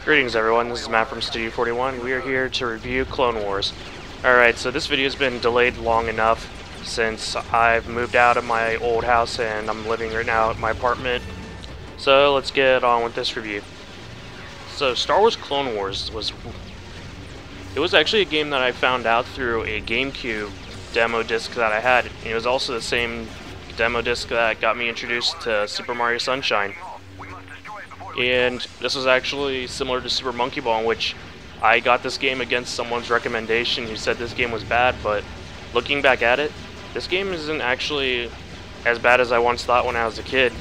Greetings everyone, this is Matt from Studio 41. We are here to review Clone Wars. Alright, so this video has been delayed long enough since I've moved out of my old house and I'm living right now at my apartment. So let's get on with this review. So Star Wars Clone Wars was actually a game that I found out through a GameCube demo disc that I had. It was also the same demo disc that got me introduced to Super Mario Sunshine. And this was actually similar to Super Monkey Ball, in which I got this game against someone's recommendation who said this game was bad, but looking back at it, this game isn't actually as bad as I once thought when I was a kid.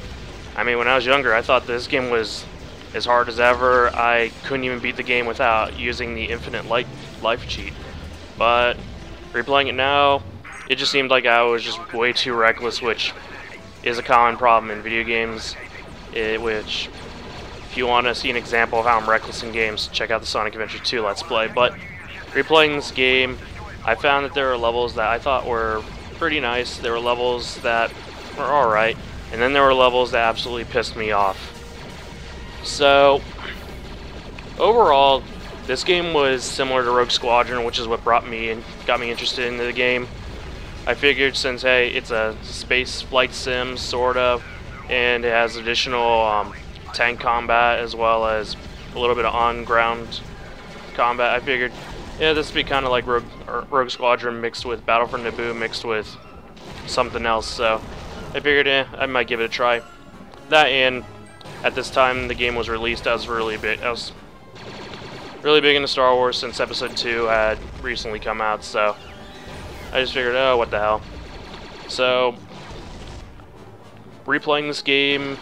I mean, when I was younger, I thought this game was as hard as ever. I couldn't even beat the game without using the infinite life cheat. But replaying it now, it just seemed like I was just way too reckless, which is a common problem in video games, which... If you want to see an example of how I'm reckless in games, check out the Sonic Adventure 2 Let's Play. But replaying this game, I found that there were levels that I thought were pretty nice. There were levels that were alright, and then there were levels that absolutely pissed me off. So, overall, this game was similar to Rogue Squadron, which is what got me interested in the game. I figured since, hey, it's a space flight sim, sort of, and it has additional tank combat as well as a little bit of on-ground combat, I figured, yeah, this would be kind of like Rogue Squadron mixed with Battle for Naboo mixed with something else, so I figured, I might give it a try. That, and at this time the game was released, I was really big into Star Wars since Episode 2 had recently come out, so I just figured, oh, what the hell. So, replaying this game,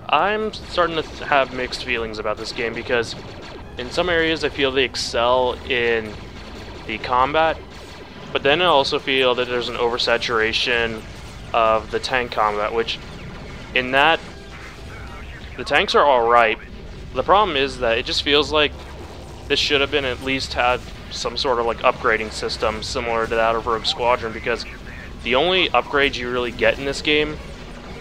I'm starting to have mixed feelings about this game because in some areas I feel they excel in the combat, but then I also feel that there's an oversaturation of the tank combat, which in that the tanks are alright. The problem is that it just feels like this should have been at least had some sort of like upgrading system similar to that of Rogue Squadron, because the only upgrades you really get in this game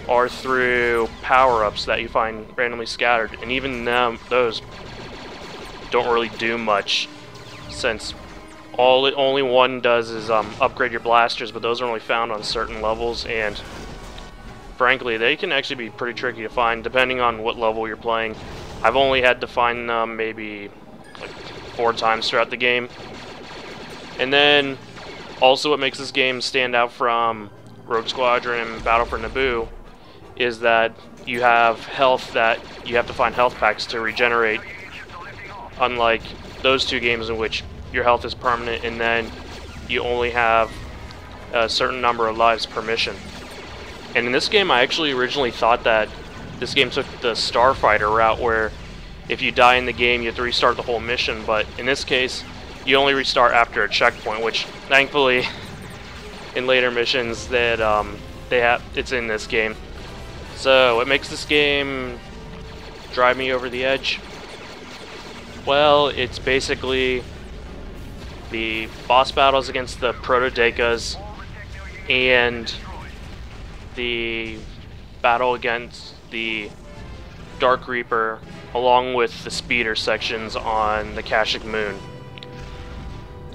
are through power-ups that you find randomly scattered, and even those don't really do much, since only one does is upgrade your blasters, but those are only found on certain levels, and frankly they can actually be pretty tricky to find depending on what level you're playing. I've only had to find them maybe like 4 times throughout the game. And then also what makes this game stand out from Rogue Squadron and Battle for Naboo is that you have health that you have to find health packs to regenerate, unlike those two games in which your health is permanent and then you only have a certain number of lives per mission. And in this game I actually originally thought that this game took the Starfighter route, where if you die in the game you have to restart the whole mission, but in this case you only restart after a checkpoint, which thankfully in later missions that it's in this game. So, what makes this game drive me over the edge? Well, it's basically the boss battles against the Proto-Dekas and the battle against the Dark Reaper, along with the speeder sections on the Kashyyyk Moon.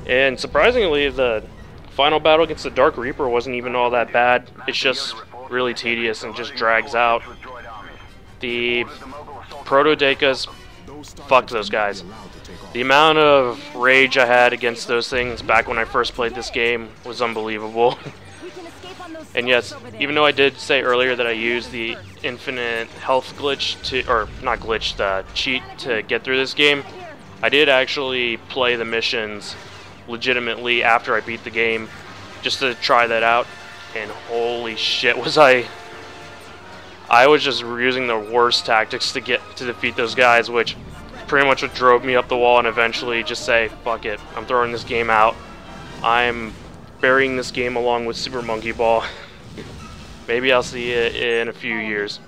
And surprisingly, the final battle against the Dark Reaper wasn't even all that bad. It's just really tedious and just drags out. The Proto-Dekas, fuck those guys. The amount of rage I had against those things back when I first played this game was unbelievable. And yes, even though I did say earlier that I used the infinite health glitch the cheat to get through this game, I did actually play the missions legitimately after I beat the game just to try that out. And holy shit, I was just using the worst tactics to defeat those guys, which pretty much what drove me up the wall and eventually just say, fuck it, I'm throwing this game out. I'm burying this game along with Super Monkey Ball. Maybe I'll see it in a few years.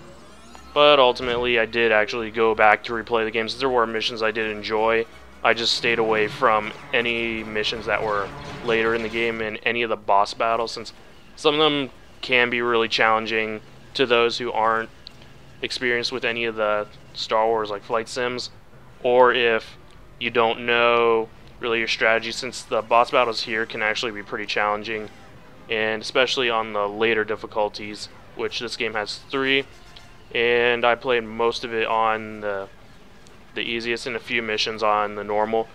But ultimately I did actually go back to replay the game, since there were missions I did enjoy. I just stayed away from any missions that were later in the game and any of the boss battles, since some of them can be really challenging to those who aren't experienced with any of the Star Wars like flight sims. or if you don't know really your strategy, since the boss battles here can actually be pretty challenging, and especially on the later difficulties, which this game has 3, and I played most of it on the easiest and a few missions on the normal.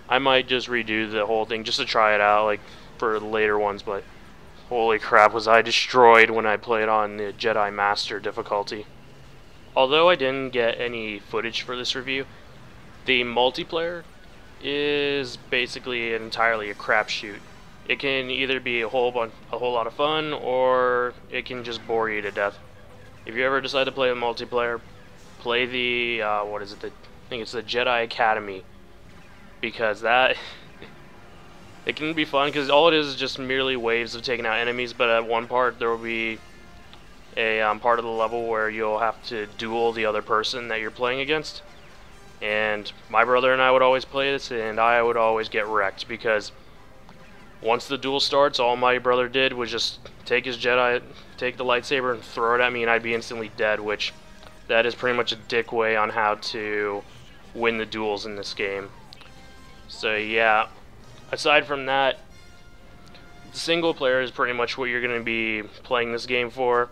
I might just redo the whole thing just to try it out, like for the later ones, but holy crap was I destroyed when I played on the Jedi Master difficulty. Although I didn't get any footage for this review, the multiplayer is basically entirely a crapshoot. It can either be a whole lot of fun, or it can just bore you to death. If you ever decide to play a multiplayer, play the what is it? I think it's the Jedi Academy, because that it can be fun, because all it is just merely waves of taking out enemies. But at one part there will be a part of the level where you'll have to duel the other person that you're playing against. And my brother and I would always play this, and I would always get wrecked, because once the duel starts, all my brother did was just take the lightsaber and throw it at me, and I'd be instantly dead, which that is pretty much a dick way on how to win the duels in this game. So yeah, aside from that, the single player is pretty much what you're going to be playing this game for.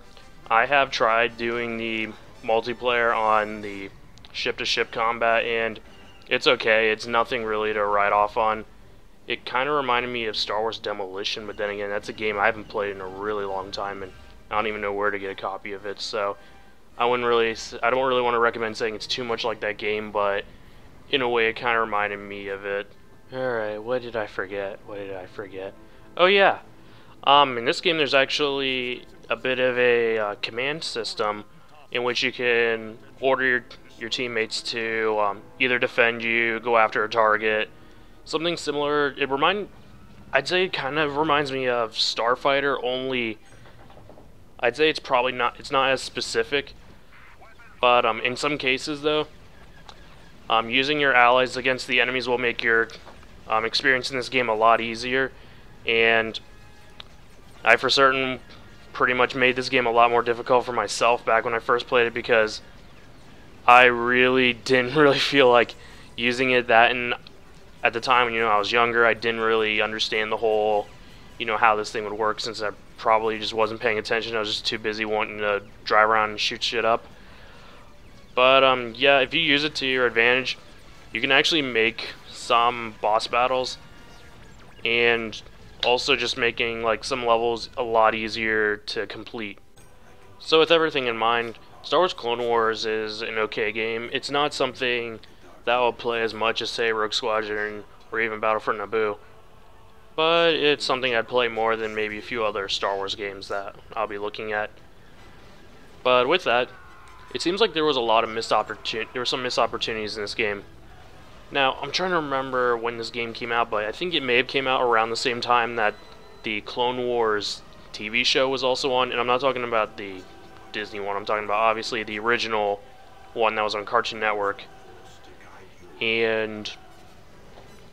I have tried doing the multiplayer on the ship-to-ship combat, and it's okay. It's nothing really to write off on. It kind of reminded me of Star Wars Demolition, but then again, that's a game I haven't played in a really long time, and I don't even know where to get a copy of it. So I don't really want to recommend saying it's too much like that game, but in a way, it kind of reminded me of it. All right, what did I forget? Oh yeah, in this game, there's actually a bit of a command system in which you can order your teammates to either defend you, go after a target, something similar. I'd say it kind of reminds me of Starfighter, only I'd say it's not as specific, but in some cases though, using your allies against the enemies will make your experience in this game a lot easier, and I for certain pretty much made this game a lot more difficult for myself back when I first played it, because I really didn't feel like using it and at the time, I was younger, I didn't really understand the whole, how this thing would work, since I probably just wasn't paying attention. I was just too busy wanting to drive around and shoot shit up. But yeah, if you use it to your advantage, you can actually make some boss battles, and also just making like some levels a lot easier to complete. So with everything in mind, Star Wars Clone Wars is an okay game. It's not something that I'll play as much as, say, Rogue Squadron or even Battlefront Naboo, but it's something I'd play more than maybe a few other Star Wars games that I'll be looking at. But with that, it seems like there was a lot of some missed opportunities in this game. Now, I'm trying to remember when this game came out, but I think it may have came out around the same time that the Clone Wars TV show was also on, and I'm not talking about the Disney one, I'm talking about obviously the original one that was on Cartoon Network. And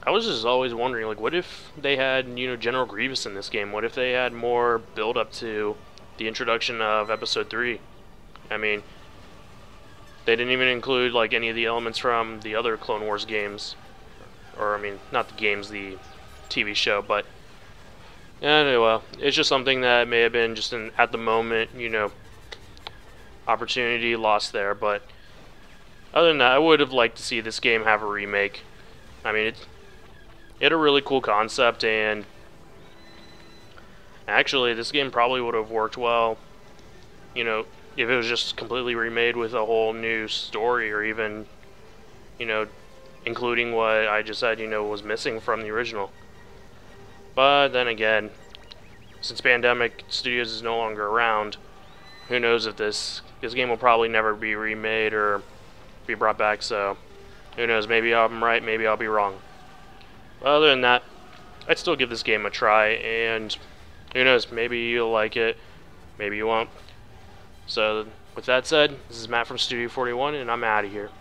I was just always wondering, like, what if they had, General Grievous in this game? What if they had more build up to the introduction of Episode 3? I mean, they didn't even include like any of the elements from the other Clone Wars games, or I mean, not the games, the TV show. But anyway, well, it's just something that may have been just an at the moment, opportunity lost there. But other than that, I would have liked to see this game have a remake. I mean, it had a really cool concept, and actually, this game probably would have worked well, if it was just completely remade with a whole new story, or even, including what I just said, was missing from the original. But then again, since Pandemic Studios is no longer around, who knows if this game will probably never be remade or be brought back, so who knows, maybe I'm right, maybe I'll be wrong. But other than that, I'd still give this game a try, and who knows, maybe you'll like it, maybe you won't. So with that said, this is Matt from Studio 41, and I'm out of here.